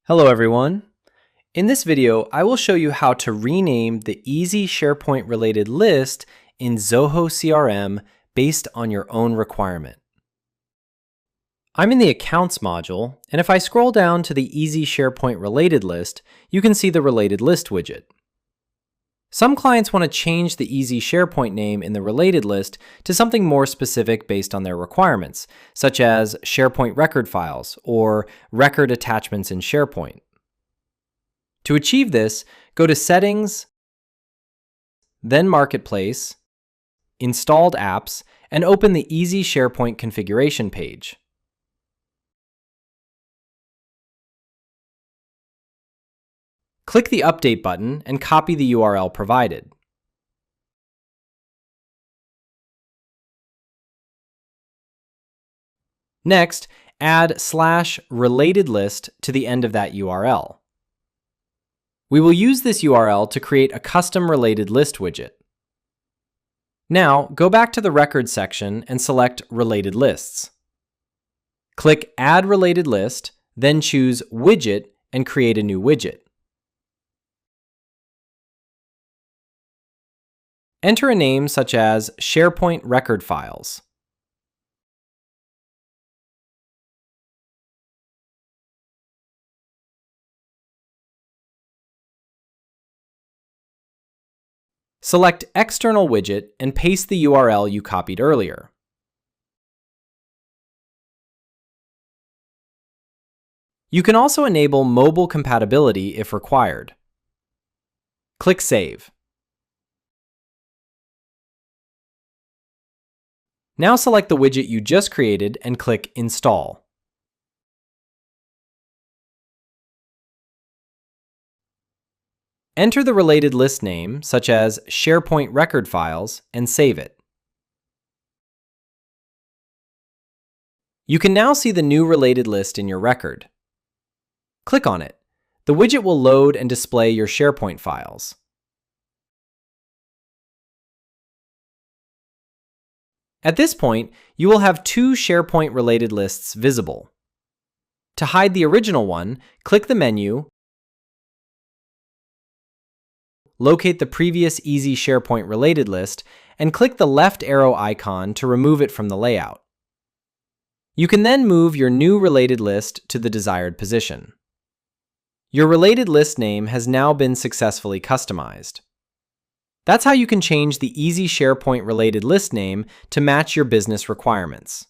Hello everyone. In this video, I will show you how to rename the Easy SharePoint related list in Zoho CRM based on your own requirement. I'm in the Accounts module, and if I scroll down to the Easy SharePoint related list, you can see the related list widget. Some clients want to change the Easy SharePoint name in the related list to something more specific based on their requirements, such as SharePoint Record Files or Record Attachments in SharePoint. To achieve this, go to Settings, then Marketplace, Installed Apps, and open the Easy SharePoint configuration page. Click the Update button and copy the URL provided. Next, add /relatedlist to the end of that URL. We will use this URL to create a custom related list widget. Now, go back to the Records section and select Related Lists. Click Add Related List, then choose Widget and create a new widget. Enter a name such as SharePoint Record Files. Select External Widget and paste the URL you copied earlier. You can also enable mobile compatibility if required. Click Save. Now select the widget you just created and click Install. Enter the related list name, such as SharePoint Record Files, and save it. You can now see the new related list in your record. Click on it. The widget will load and display your SharePoint files. At this point, you will have two SharePoint related lists visible. To hide the original one, click the menu, locate the previous Easy SharePoint related list, and click the left arrow icon to remove it from the layout. You can then move your new related list to the desired position. Your related list name has now been successfully customized. That's how you can change the Easy SharePoint related list name to match your business requirements.